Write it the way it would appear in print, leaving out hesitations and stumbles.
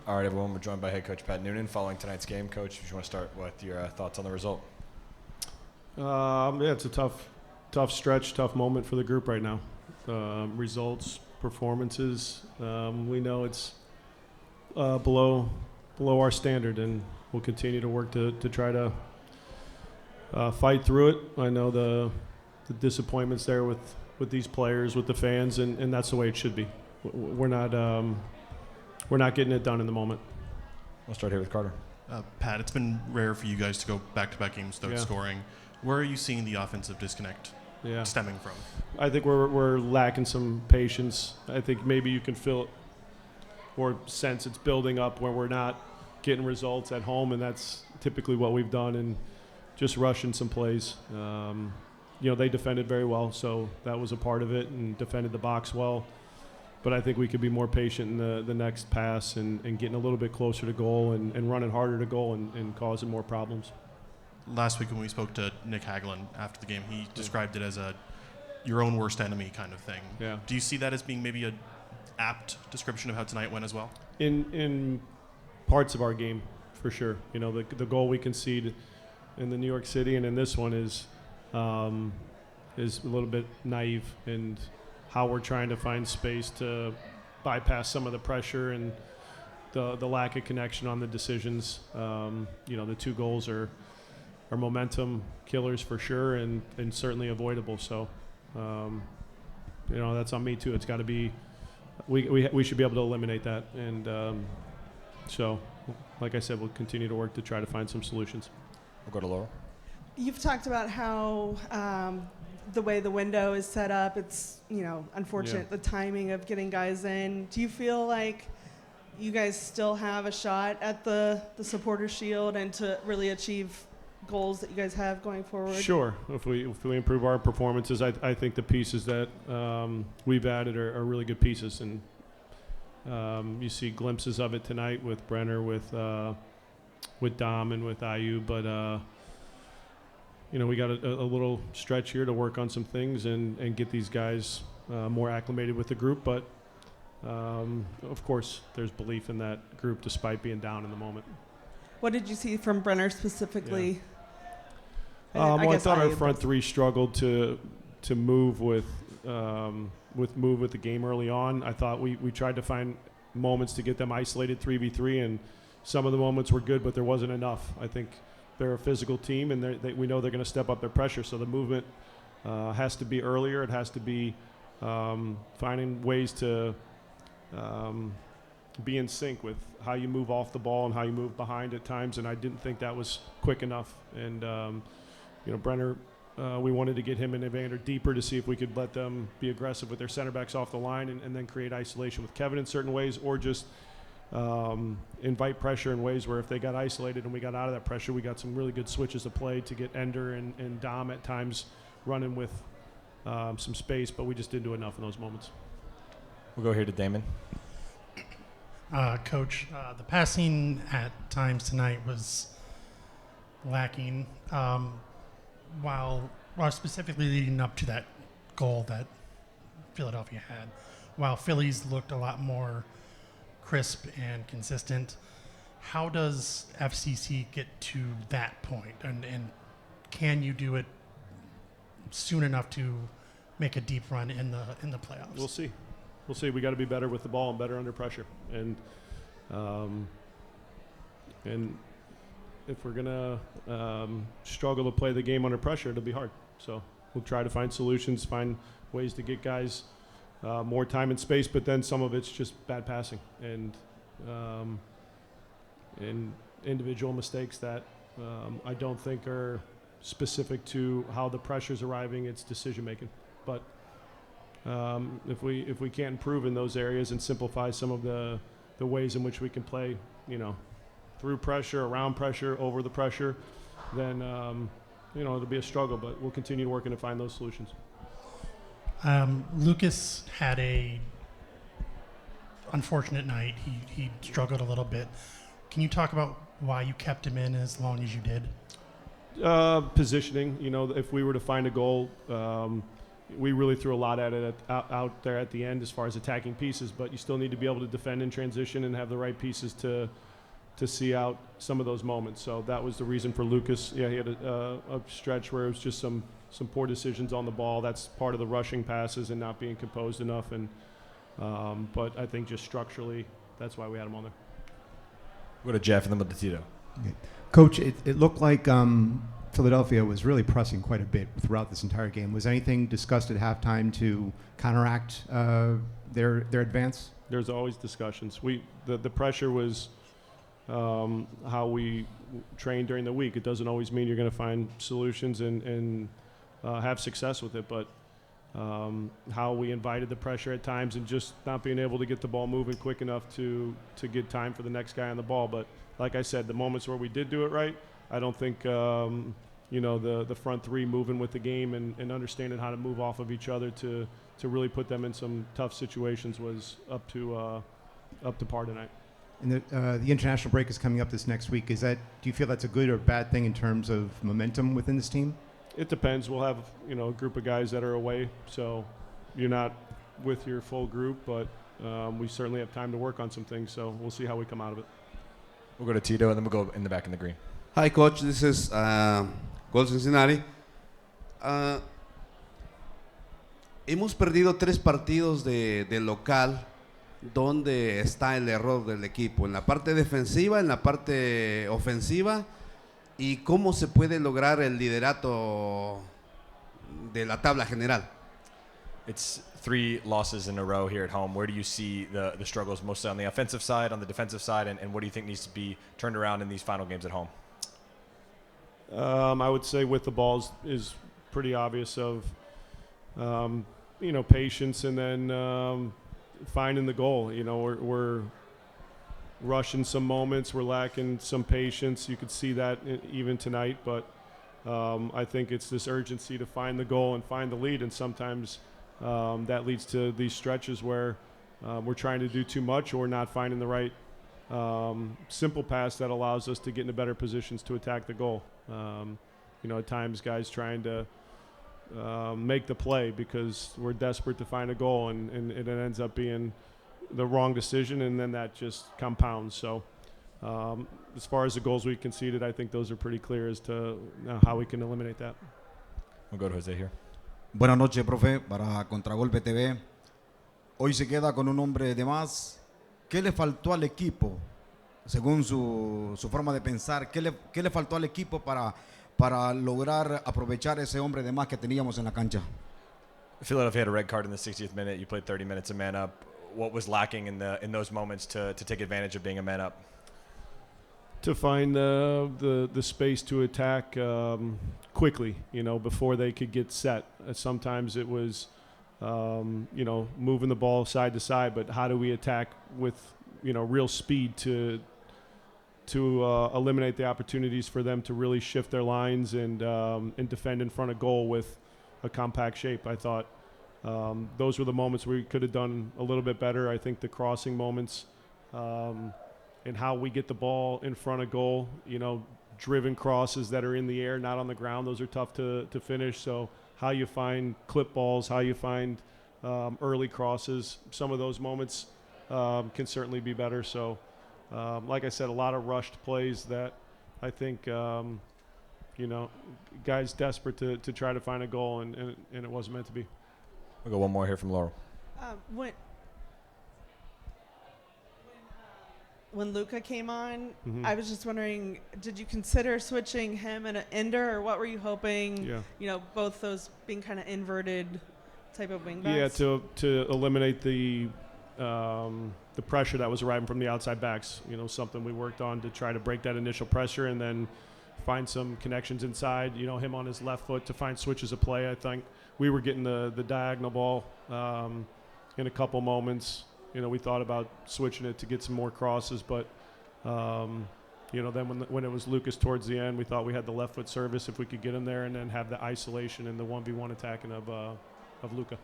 All right, everyone, we're joined by head coach Pat Noonan following tonight's game. Coach, if you want to start with your thoughts on the result. Yeah, it's a tough stretch, tough moment for the group right now. Results, performances, we know it's below our standard, and we'll continue to work to try to fight through it. I know the disappointments there with these players, with the fans, and that's the way it should be. We're not getting it done in the moment. We'll start here with Carter. Pat, it's been rare for you guys to go back-to-back games without scoring. Where are you seeing the offensive disconnect stemming from? I think we're lacking some patience. I think maybe you can feel it or sense it's building up where we're not getting results at home, and that's typically what we've done, and just rushing some plays. They defended very well, so that was a part of it, and defended the box well. But I think we could be more patient in the next pass and getting a little bit closer to goal and running harder to goal and causing more problems. Last week when we spoke to Nick Hagelin after the game, he described it as your own worst enemy kind of thing. Yeah. Do you see that as being maybe an apt description of how tonight went as well? In parts of our game, for sure. The goal we concede in the New York City and in this one is a little bit naive, and how we're trying to find space to bypass some of the pressure and the lack of connection on the decisions. The two goals are momentum killers for sure, and certainly avoidable. So, that's on me too. It's got to be. We should be able to eliminate that, and so, like I said, we'll continue to work to try to find some solutions. We'll go to Laurel. You've talked about how the way the window is set up, it's unfortunate the timing of getting guys in. Do you feel like you guys still have a shot at the Supporter Shield and to really achieve goals that you guys have going forward? Sure. If we improve our performances, I think the pieces that we've added are really good pieces, and you see glimpses of it tonight with Brenner, with Dom, and with Ayu, but we got a little stretch here to work on some things and get these guys more acclimated with the group, but of course there's belief in that group despite being down in the moment. What did you see from Brenner specifically? I thought our front three struggled to move with the game early on. I thought we tried to find moments to get them isolated 3v3, and some of the moments were good, but there wasn't enough. I think they're a physical team, and we know they're going to step up their pressure, so the movement has to be earlier. It has to be finding ways to be in sync with how you move off the ball and how you move behind at times, and I didn't think that was quick enough. And Brenner, we wanted to get him and Evander deeper to see if we could let them be aggressive with their center backs off the line and then create isolation with Kevin in certain ways, or just invite pressure in ways where if they got isolated and we got out of that pressure, we got some really good switches of play to get Ender and Dom at times running with some space, but we just didn't do enough in those moments. We'll go here to Damon. Coach, the passing at times tonight was lacking, while specifically leading up to that goal that Philadelphia had, while Phillies looked a lot more crisp and consistent. How does FCC get to that point, and can you do it soon enough to make a deep run in the playoffs? We'll see. We got to be better with the ball and better under pressure, and if we're gonna struggle to play the game under pressure, it'll be hard. So we'll try to find solutions, find ways to get guys more time and space, but then some of it's just bad passing and individual mistakes that I don't think are specific to how the pressure's arriving. It's decision making, but if we can't improve in those areas and simplify some of the ways in which we can play, through pressure, around pressure, over the pressure, then it'll be a struggle, but we'll continue working to find those solutions. Lucas had a unfortunate night. He struggled a little bit. Can you talk about why you kept him in as long as you did? Positioning. If we were to find a goal, we really threw a lot at it out there at the end as far as attacking pieces, but you still need to be able to defend in transition and have the right pieces to see out some of those moments. So that was the reason for Lucas. Yeah, he had a stretch where it was just some poor decisions on the ball. That's part of the rushing passes and not being composed enough. And but I think just structurally, that's why we had him on there. We'll go to Jeff and then we'll to Tito. Okay. Coach, it looked like Philadelphia was really pressing quite a bit throughout this entire game. Was anything discussed at halftime to counteract their advance? There's always discussions. The pressure was how we train during the week. It doesn't always mean you're going to find solutions and have success with it, but how we invited the pressure at times and just not being able to get the ball moving quick enough to get time for the next guy on the ball. But like I said, the moments where we did do it right, I don't think the front three moving with the game and understanding how to move off of each other to really put them in some tough situations was up to par tonight. And the international break is coming up this next week. Do you feel that's a good or bad thing in terms of momentum within this team? It depends. We'll have a group of guys that are away, so you're not with your full group, but we certainly have time to work on some things. So we'll see how we come out of it. We'll go to Tito and then we'll go in the back in the green. Hi, Coach. This is Coach Cincinnati. Hemos perdido 3 partidos de local. ¿Dónde está el error del equipo? ¿En la parte defensiva, en la parte ofensiva? ¿Y cómo se puede lograr el liderato de la tabla general? It's 3 losses in a row here at home. Where do you see the struggles mostly on the offensive side, on the defensive side, and what do you think needs to be turned around in these final games at home? I would say with the balls is pretty obvious of, patience and then finding the goal. We're rushing some moments. We're lacking some patience. You could see that even tonight. But I think it's this urgency to find the goal and find the lead. And sometimes that leads to these stretches where we're trying to do too much or not finding the right simple pass that allows us to get into better positions to attack the goal. At times guys trying to make the play because we're desperate to find a goal and it ends up being the wrong decision and then that just compounds. So as far as the goals we conceded, I think those are pretty clear as to how we can eliminate that. We'll go to Jose here. Buenas noches, profe, para Contragolpe TV. Hoy se queda con un hombre de más. ¿Qué le faltó al equipo, según su forma de pensar? ¿Qué le faltó al equipo para lograr aprovechar ese hombre de más que teníamos en la cancha? Philadelphia had a red card in the 60th minute. You played 30 minutes of man up. What was lacking in those moments to take advantage of being a man up? To find the space to attack quickly, before they could get set. Sometimes it was, moving the ball side to side, but how do we attack with, real speed to eliminate the opportunities for them to really shift their lines and defend in front of goal with a compact shape. I thought those were the moments where we could have done a little bit better. I think the crossing moments and how we get the ball in front of goal, driven crosses that are in the air, not on the ground, those are tough to finish. So how you find clip balls, how you find early crosses, some of those moments can certainly be better. So like I said, a lot of rushed plays that I think, guys desperate to try to find a goal and it wasn't meant to be. We'll go one more here from Laurel. When Luka came on, Mm-hmm. I was just wondering, did you consider switching him and an ender, or what were you hoping? Yeah. Both those being kind of inverted type of wingbacks. Yeah, to eliminate the pressure that was arriving from the outside backs. Something we worked on to try to break that initial pressure and then find some connections inside. Him on his left foot to find switches of play. I think we were getting the diagonal ball in a couple moments. We thought about switching it to get some more crosses, but then when it was Lucas towards the end, we thought we had the left foot service if we could get him there and then have the isolation and the 1v1 attacking of Luka.